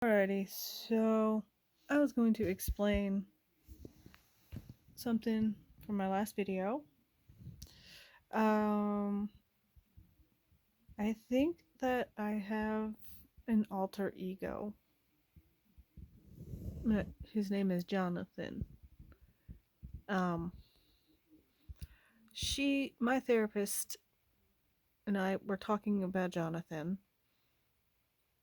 Alrighty, so I was going to explain something from my last video. Um, I think that I have an alter ego. His name is Jonathan. Um, my therapist, and I were talking about Jonathan,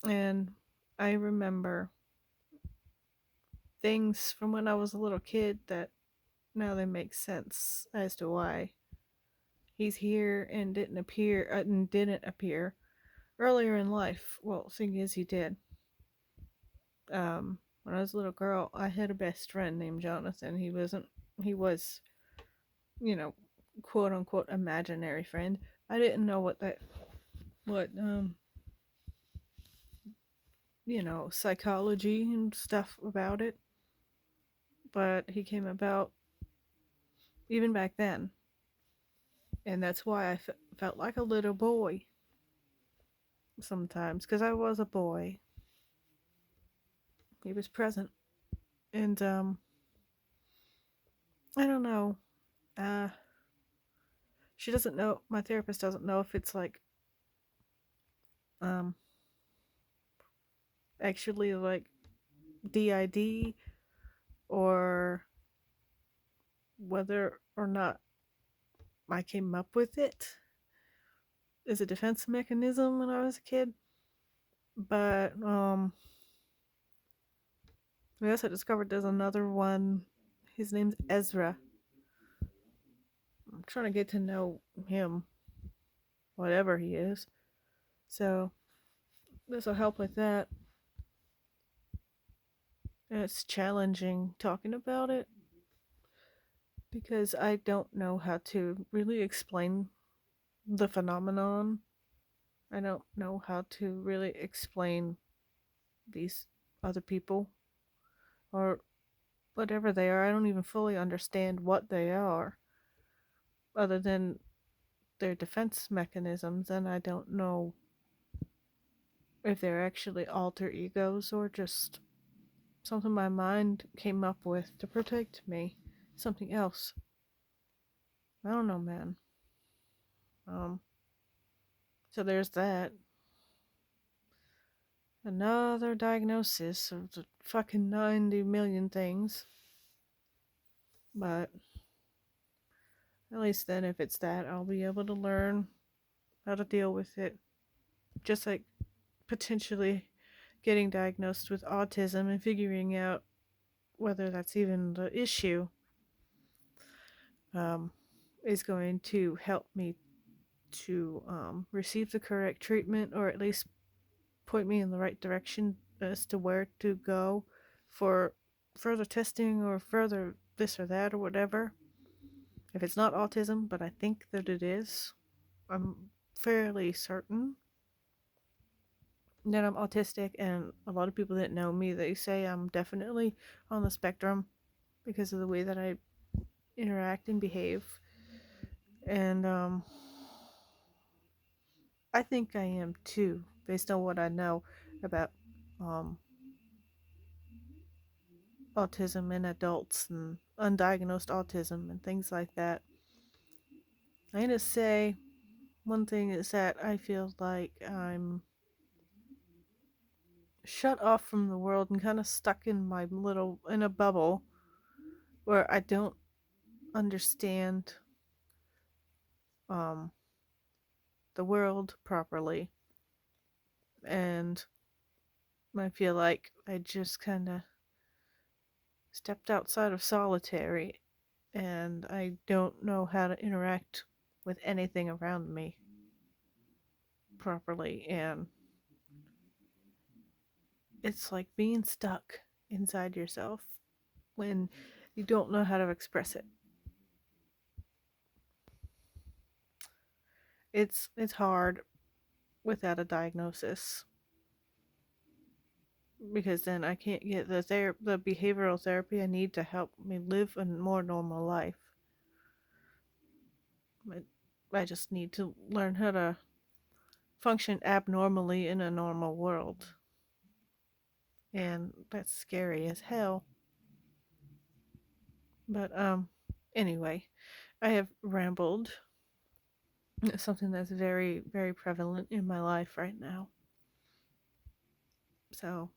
and I remember things from when I was a little kid that now they make sense as to why he's here and didn't appear earlier in life. Well, thing is, he did. When I was a little girl, I had a best friend named Jonathan. He was, you know, quote unquote imaginary friend. I didn't know what psychology and stuff about it, but he came about even back then. And that's why I felt like a little boy sometimes, because I was a boy. He was present. And, I don't know. Uh, she doesn't know, my therapist doesn't know if it's like, um, actually like DID or whether or not I came up with it as a defense mechanism when I was a kid. But we also discovered there's another one. His name's Ezra. I'm trying to get to know him, whatever he is. So this will help with that. And it's challenging talking about it because I don't know how to really explain the phenomenon. I don't know how to really explain these other people or whatever they are. I don't even fully understand what they are other than their defense mechanisms, and I don't know if they're actually alter egos or just something my mind came up with to protect me. Something else. I don't know, man. Um, so there's that. Another diagnosis of the fucking 90 million things. But at least then, if it's that, I'll be able to learn how to deal with it. Just like potentially getting diagnosed with autism and figuring out whether that's even the issue um, is going to help me to receive the correct treatment, or at least point me in the right direction as to where to go for further testing or further this or that or whatever. If it's not autism, but I think that it is, I'm fairly certain that I'm autistic, and a lot of people that know me, they say I'm definitely on the spectrum because of the way that I interact and behave. And I think I am too, based on what I know about um, autism in adults and undiagnosed autism and things like that. I'm gonna say one thing is that I feel like I'm shut off from the world and kind of stuck in a bubble where I don't understand um, the world properly, and I feel like I just kind of stepped outside of solitary, and I don't know how to interact with anything around me properly, and it's like being stuck inside yourself when you don't know how to express it. It's hard without a diagnosis because then I can't get the behavioral therapy I need to help me live a more normal life. I just need to learn how to function abnormally in a normal world. And that's scary as hell. But anyway, I have rambled. It's something that's very, very prevalent in my life right now. So,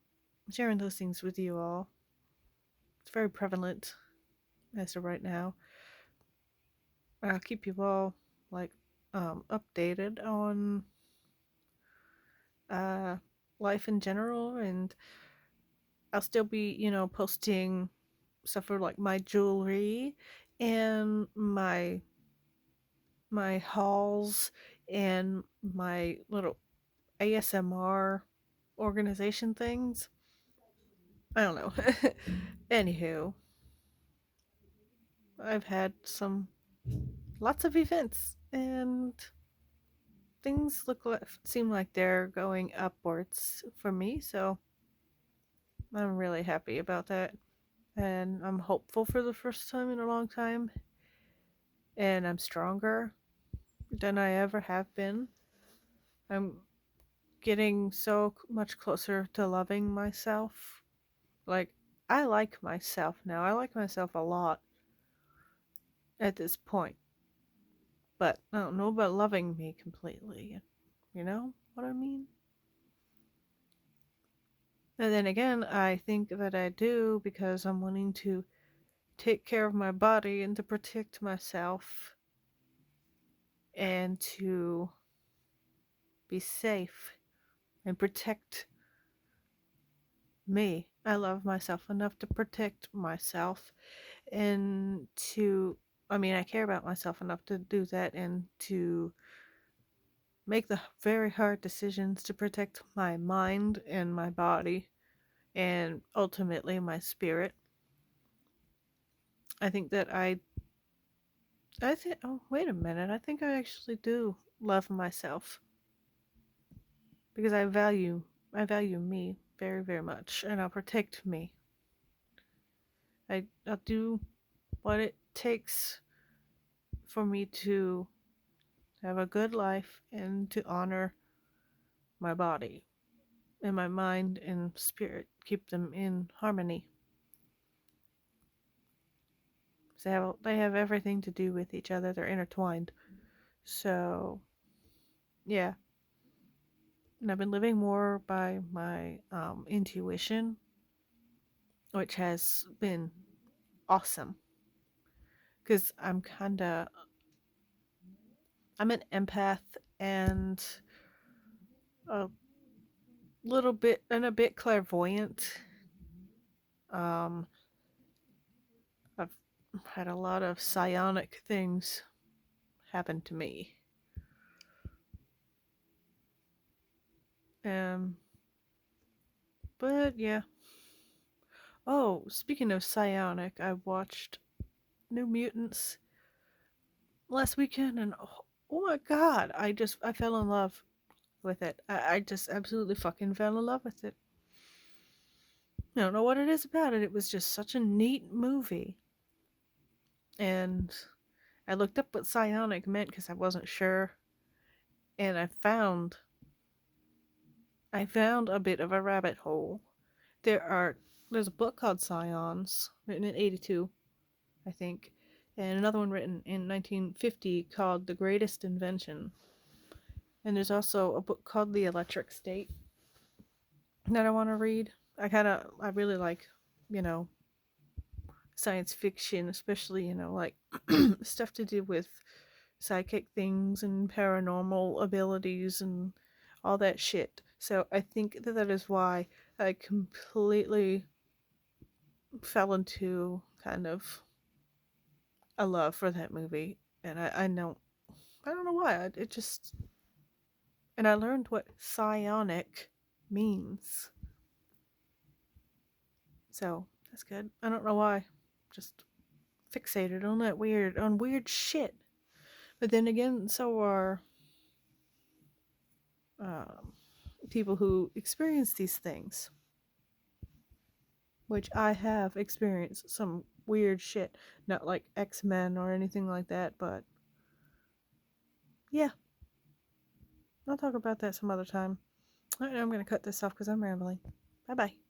I'm sharing those things with you all. It's very prevalent as of right now. I'll keep you all like updated on uh life in general, and I'll still be, posting stuff for like my jewelry and my hauls and my little ASMR organization things. I don't know. Anywho, I've had lots of events, and things seem like they're going upwards for me, so I'm really happy about that. And I'm hopeful for the first time in a long time, and I'm stronger than I ever have been. I'm getting so much closer to loving myself. Like, I like myself now. I like myself a lot at this point, but I don't know about loving me completely. You know what I mean? And then again, I think that I do because I'm wanting to take care of my body and to protect myself and to be safe and protect me. I love myself enough to protect myself and I care about myself enough to do that and to make the very hard decisions to protect my mind and my body and ultimately my spirit. I think that I think, oh, wait a minute. I think I actually do love myself because I value me very, very much, and I'll protect me. I'll do what it takes for me to have a good life and to honor my body and my mind and spirit, keep them in harmony. So they have everything to do with each other. They're intertwined. So yeah, and I've been living more by my intuition, which has been awesome because I'm an empath and a a bit clairvoyant. Um, I've had a lot of psionic things happen to me. Um, but yeah. Oh, speaking of psionic, I watched New Mutants last weekend, and oh my god, I fell in love with it. I just absolutely fucking fell in love with it. I don't know what it is about it. It was just such a neat movie. And I looked up what psionic meant because I wasn't sure. And I found a bit of a rabbit hole. There's a book called Scions, written in 82, I think, and another one written in 1950 called The Greatest Invention. And there's also a book called The Electric State that I want to read. I really like, you know, science fiction, especially, like stuff to do with psychic things and paranormal abilities and all that shit. So I think that is why I completely fell into kind of a love for that movie. And I don't know why. It just, and I learned what psionic means. So that's good. I don't know why. Just fixated on on weird shit. But then again, so are um, people who experience these things, which I have experienced some weird shit. Not like X-Men or anything like that, but yeah, I'll talk about that some other time. Alright, I'm gonna cut this off because I'm rambling. Bye bye.